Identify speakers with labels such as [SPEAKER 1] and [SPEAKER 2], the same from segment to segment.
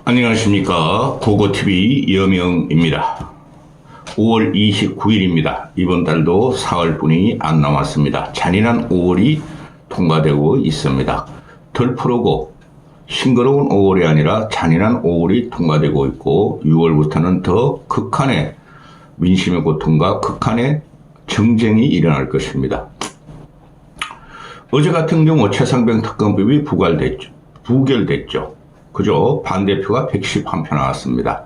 [SPEAKER 1] 안녕하십니까. 고고TV 여명입니다. 5월 29일입니다. 이번 달도 사흘뿐이 안 남았습니다. 잔인한 5월이 통과되고 있습니다. 덜 푸르고 싱그러운 5월이 아니라 잔인한 5월이 통과되고 있고 6월부터는 더 극한의 민심의 고통과 극한의 정쟁이 일어날 것입니다. 어제 같은 경우 최상병 특검법이 부결됐죠. 그죠? 반대표가 111표 나왔습니다.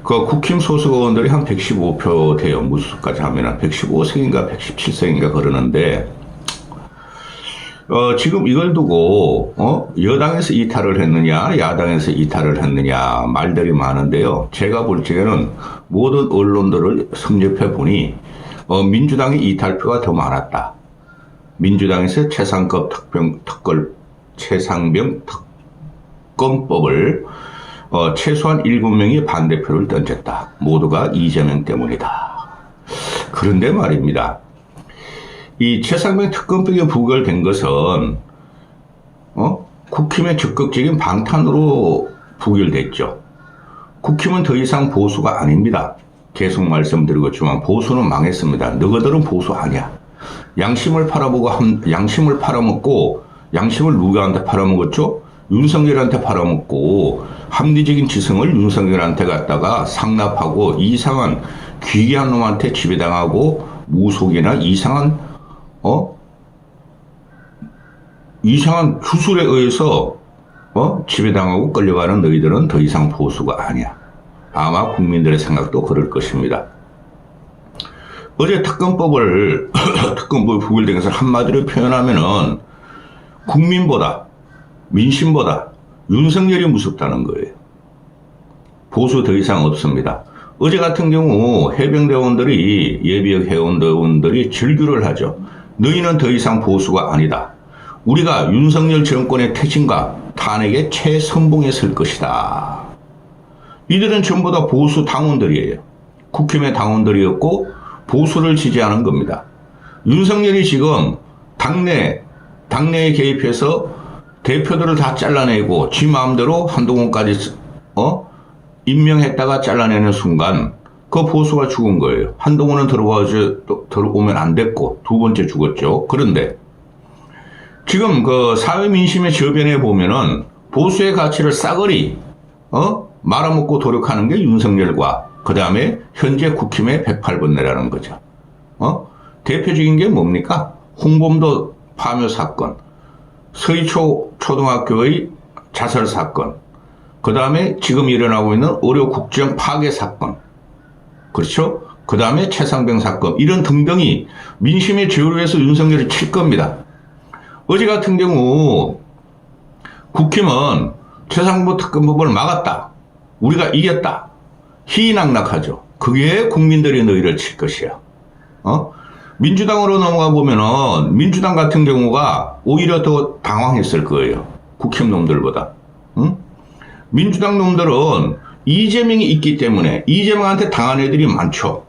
[SPEAKER 1] 그 국힘 소속 의원들이 한 115표 돼요. 무수까지 하면은 115석인가 117석인가 그러는데, 지금 이걸 두고, 여당에서 이탈을 했느냐, 야당에서 이탈을 했느냐, 말들이 많은데요. 제가 볼 적에는 모든 언론들을 섭렵해 보니, 민주당의 이탈표가 더 많았다. 민주당에서 최상병 특검법을 최소한 7명이 반대표를 던졌다. 모두가 이재명 때문이다. 그런데 말입니다. 이 최상병 특검법이 부결된 것은 국힘의 적극적인 방탄으로 부결됐죠. 국힘은 더 이상 보수가 아닙니다. 계속 말씀드리겠지만 보수는 망했습니다. 너희들은 보수 아니야. 양심을 팔아먹고 양심을 누구한테 팔아먹었죠? 윤석열한테 팔아먹고 합리적인 지성을 윤석열한테 갖다가 상납하고 이상한 귀한 놈한테 지배당하고 무속이나 이상한 주술에 의해서 지배당하고 끌려가는 너희들은 더 이상 보수가 아니야. 아마 국민들의 생각도 그럴 것입니다. 어제 특검법이 부결된 것을 한마디로 표현하면은 국민보다 민심보다 윤석열이 무섭다는 거예요. 보수 더 이상 없습니다. 어제 같은 경우 해병대원들이 예비역 해운대원들이 질주를 하죠. 너희는 더 이상 보수가 아니다. 우리가 윤석열 정권의 퇴진과 탄핵에 최선봉에 설 것이다. 이들은 전부 다 보수 당원들이에요. 국힘의 당원들이었고 보수를 지지하는 겁니다. 윤석열이 지금 당내에 개입해서 대표들을 다 잘라내고 지 마음대로 한동훈까지 임명했다가 잘라내는 순간 그 보수가 죽은 거예요. 한동훈은 들어오면 안 됐고 두 번째 죽었죠. 그런데 지금 그 사회 민심의 저변에 보면은 보수의 가치를 싸그리 말아먹고 도력하는 게 윤석열과 그 다음에 현재 국힘의 108번뇌라는 거죠. 대표적인 게 뭡니까? 홍범도 파묘 사건, 서희초 초등학교의 자살 사건, 그 다음에 지금 일어나고 있는 의료국정 파괴 사건, 그렇죠? 그 다음에 최상병 사건, 이런 등등이 민심의 저류에서 윤석열을 칠 겁니다. 어제 같은 경우 국힘은 최상병 특검법을 막았다. 우리가 이겼다. 희낙낙하죠. 그게 국민들이 너희를 칠 것이야. 민주당으로 넘어가 보면은 민주당 같은 경우가 오히려 더 당황했을 거예요. 국힘 놈들보다. 민주당 놈들은 이재명이 있기 때문에 이재명한테 당한 애들이 많죠.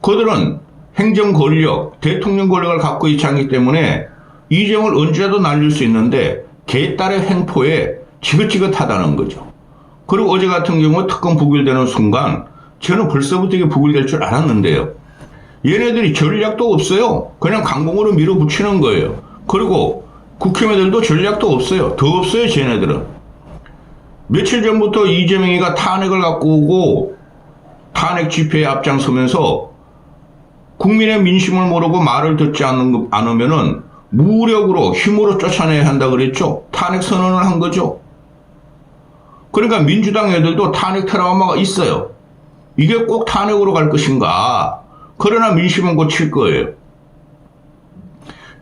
[SPEAKER 1] 그들은 행정 권력, 대통령 권력을 갖고 있지 않기 때문에 이재명을 언제라도 날릴 수 있는데 개딸의 횡포에 지긋지긋하다는 거죠. 그리고 어제 같은 경우 특검 부결되는 순간 저는 벌써부터 이게 부결될 줄 알았는데요. 얘네들이 전략도 없어요. 그냥 강공으로 밀어붙이는 거예요. 그리고 국힘 애들도 전략도 없어요. 더 없어요, 쟤네들은. 며칠 전부터 이재명이가 탄핵을 갖고 오고 탄핵 집회에 앞장서면서 국민의 민심을 모르고 말을 듣지 않으면은 무력으로 힘으로 쫓아내야 한다 그랬죠. 탄핵 선언을 한 거죠. 그러니까 민주당 애들도 탄핵 트라우마가 있어요. 이게 꼭 탄핵으로 갈 것인가? 그러나 민심은 고칠 거예요.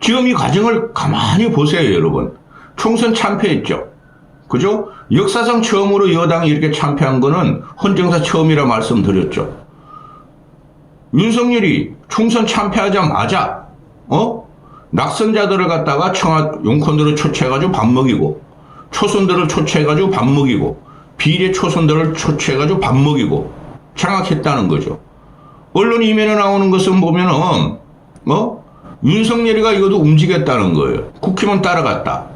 [SPEAKER 1] 지금 이 과정을 가만히 보세요, 여러분. 총선 참패했죠. 그죠? 역사상 처음으로 여당이 이렇게 참패한 거는 헌정사 처음이라 말씀드렸죠. 윤석열이 총선 참패하자마자 낙선자들을 갖다가 용콘들을 초치해가지고 밥 먹이고 초선들을 초치해가지고 밥 먹이고 비례 초선들을 초치해가지고 밥 먹이고 장악했다는 거죠. 언론 이면에 나오는 것은 보면은 윤석열이가 이것도 움직였다는 거예요. 국힘은 따라갔다.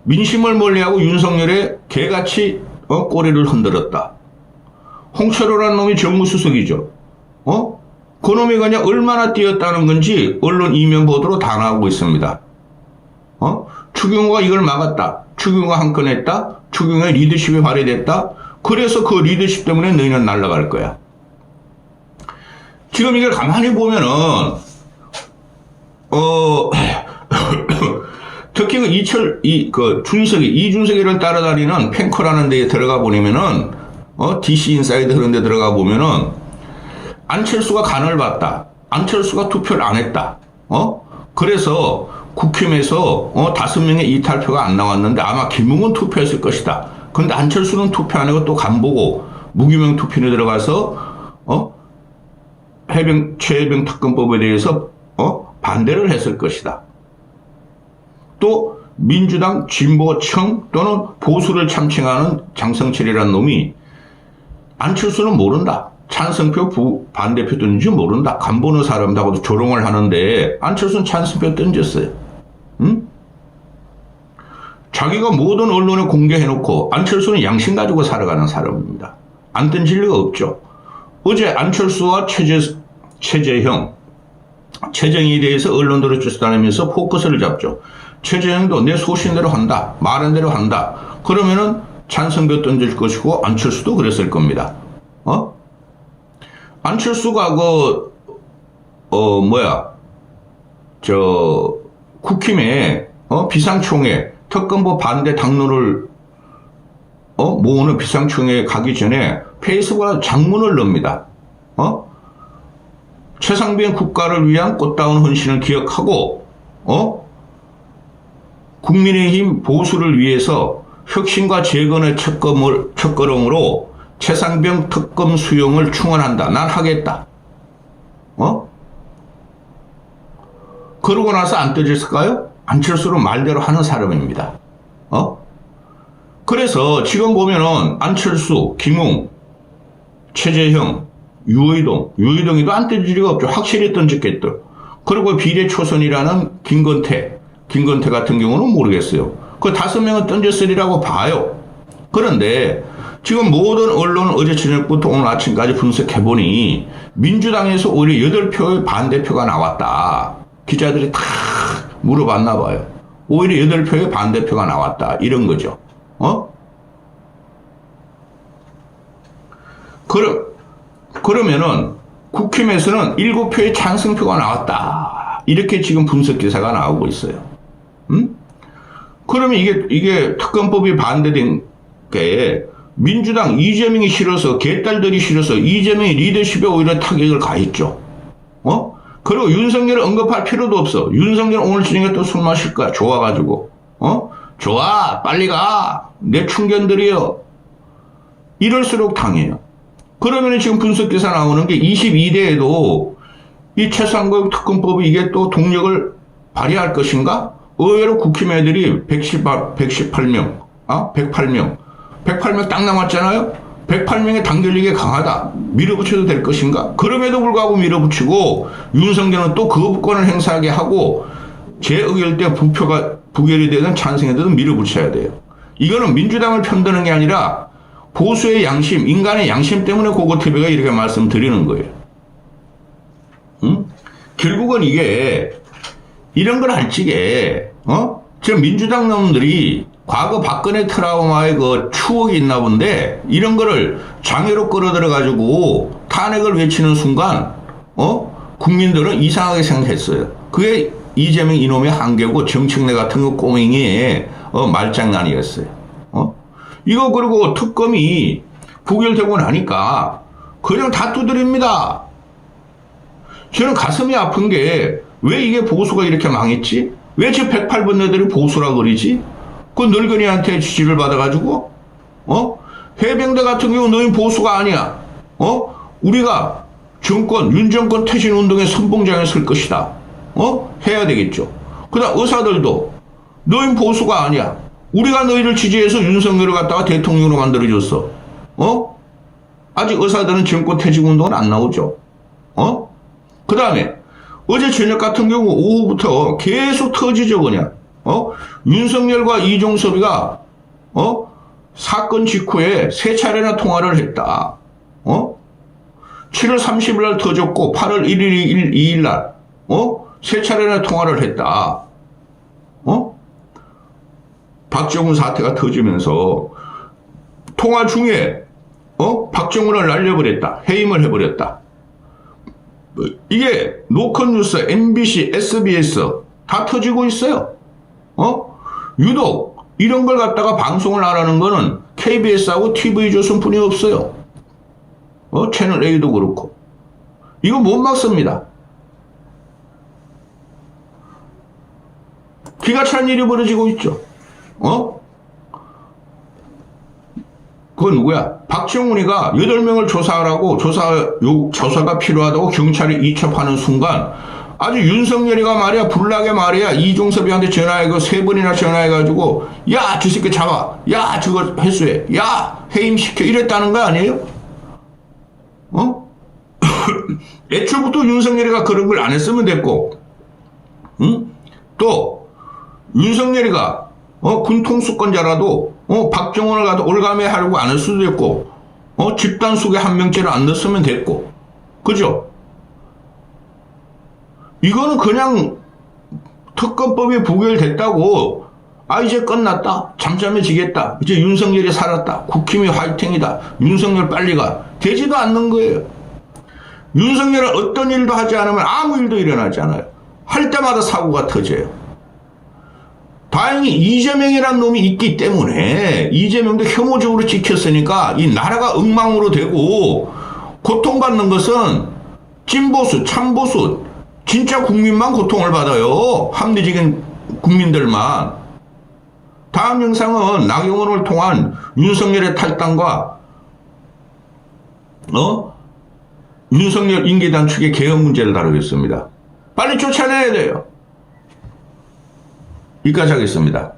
[SPEAKER 1] 민심을 멀리하고 윤석열의 개같이 꼬리를 흔들었다. 홍철호라는 놈이 정무수석이죠. 그 놈이 그냥 얼마나 뛰었다는 건지 언론 이면 보도로 다 나오고 있습니다. 추경호가 이걸 막았다. 추경호가 한 건 했다. 추경호의 리더십이 발휘됐다. 그래서 그 리더십 때문에 너희는 날아갈 거야. 지금 이걸 가만히 보면은 특히 이준석이를 따라다니는 팽커라는 데에 들어가 보면은 DC 인사이드 그런 데 들어가 보면은 안철수가 간을 봤다. 안철수가 투표를 안 했다. 그래서 국힘에서 5명의 이탈표가 안 나왔는데 아마 김웅은 투표했을 것이다. 그런데 안철수는 투표 안 하고 또 간보고 무기명 투표에 들어가서 최혜병 특검법에 대해서 반대를 했을 것이다. 또 민주당 진보층 또는 보수를 참칭하는 장성철이라는 놈이 안철수는 모른다. 찬성표 반대표 던진지 모른다. 간보는 사람다고도 조롱을 하는데 안철수는 찬성표 던졌어요. 응? 자기가 모든 언론에 공개해놓고 안철수는 양심 가지고 살아가는 사람입니다. 안 던질 리가 없죠. 어제 안철수와 최재형에 대해서 언론들을 쫓아다니면서 포커스를 잡죠. 최재형도 내 소신대로 한다. 말한 대로 한다. 그러면은 찬성표 던질 것이고 안철수도 그랬을 겁니다. 안철수가 국힘에 비상총회 특검법 반대 당론을 모으는 비상총회에 가기 전에 페이스북에 장문을 넣습니다. 최상병 국가를 위한 꽃다운 헌신을 기억하고 국민의힘 보수를 위해서 혁신과 재건의 첫걸음으로 최상병 특검 수용을 충원한다. 난 하겠다. 그러고 나서 안 떠졌을까요? 안철수는 말대로 하는 사람입니다. 그래서 지금 보면은 안철수, 김웅, 최재형, 유의동이도 안 던질 리가 없죠. 확실히 던졌겠죠. 그리고 비례초선이라는 김건태 같은 경우는 모르겠어요. 그 5명은 던졌으리라고 봐요. 그런데 지금 모든 언론은 어제 저녁부터 오늘 아침까지 분석해보니 민주당에서 오히려 8표의 반대표가 나왔다. 기자들이 다 물어봤나 봐요. 오히려 8표의 반대표가 나왔다. 이런 거죠. 그러면은 국힘에서는 7표의 찬성표가 나왔다. 이렇게 지금 분석 기사가 나오고 있어요. 그러면 이게 특검법이 반대된 게 민주당 이재명이 싫어서 개딸들이 싫어서 이재명의 리더십에 오히려 타격을 가했죠. 그리고 윤석열을 언급할 필요도 없어. 윤석열 오늘 저녁에 또 술 마실 거야. 좋아가지고. 좋아. 빨리 가. 내 충견들이요. 이럴수록 당해요. 그러면 지금 분석기사 나오는 게 22대에도 이 최상급 특검법이 이게 또 동력을 발휘할 것인가? 의외로 국힘 애들이 118명, 108명 딱 남았잖아요? 108명의 단결력이 강하다. 밀어붙여도 될 것인가? 그럼에도 불구하고 밀어붙이고 윤석열은 또 거부권을 행사하게 하고 재의결 때 부결이 되는 찬성에도 밀어붙여야 돼요. 이거는 민주당을 편드는 게 아니라 보수의 양심, 인간의 양심 때문에 고고TV가 이렇게 말씀드리는 거예요. 결국은 이게 이런 걸 할 적에 저 민주당 놈들이 과거 박근혜 트라우마의 그 추억이 있나 본데 이런 거를 장애로 끌어들여 가지고 탄핵을 외치는 순간 국민들은 이상하게 생각했어요. 그게 이재명 이놈의 한계고 정책내 같은 거 꼬맹이의 말장난이었어요. 이거 그리고 특검이 부결되고 나니까 그냥 다 두드립니다. 저는 가슴이 아픈 게 왜 이게 보수가 이렇게 망했지? 왜 저 108번 애들이 보수라 그러지? 그 늙은이한테 지지를 받아가지고 해병대 같은 경우 너희 보수가 아니야. 우리가 윤 정권 퇴진 운동의 선봉장에 설 것이다. 해야 되겠죠. 그다음 의사들도 너희 보수가 아니야. 우리가 너희를 지지해서 윤석열을 갖다가 대통령으로 만들어줬어. 아직 의사들은 정권 퇴직 운동은 안 나오죠. 그 다음에 어제 저녁 같은 경우 오후부터 계속 터지죠 그냥. 윤석열과 이종섭이가 사건 직후에 3차례나 통화를 했다. 7월 30일 날 터졌고 8월 1일, 2일 날 3차례나 통화를 했다. 박정훈 사태가 터지면서 통화 중에 박정훈을 날려버렸다. 해임을 해버렸다. 이게 노컷뉴스, MBC, SBS 다 터지고 있어요. 유독 이런 걸 갖다가 방송을 안 하는 거는 KBS하고 TV조선뿐이 없어요. 채널 A도 그렇고. 이거 못 막습니다. 기가 찬 일이 벌어지고 있죠. 그건 누구야? 박정훈이가 8명을 조사하라고 조사가 필요하다고 경찰이 이첩하는 순간 아주 윤석열이가 말이야 불나게 말이야 이종섭이한테 전화해고 3번이나 전화해가지고 야 저 새끼 잡아, 야 저거 회수해, 야 해임시켜 이랬다는 거 아니에요? 애초부터 윤석열이가 그런 걸 안 했으면 됐고, 또 윤석열이가 군통수권자라도 박정훈을 가도 올가매하려고 안 할 수도 있고, 집단 속에 한 명째를 안 넣었으면 됐고, 그죠? 이거는 그냥 특검법이 부결됐다고, 이제 끝났다, 잠잠해지겠다, 이제 윤석열이 살았다, 국힘이 화이팅이다, 윤석열 빨리 가, 되지도 않는 거예요. 윤석열은 어떤 일도 하지 않으면 아무 일도 일어나지 않아요. 할 때마다 사고가 터져요. 다행히 이재명이라는 놈이 있기 때문에 이재명도 혐오적으로 찍혔으니까 이 나라가 엉망으로 되고 고통받는 것은 찐보수, 참보수, 진짜 국민만 고통을 받아요. 합리적인 국민들만. 다음 영상은 나경원을 통한 윤석열의 탈당과 윤석열 임기 단축의 개헌 문제를 다루겠습니다. 빨리 쫓아내야 돼요. 여기까지 하겠습니다.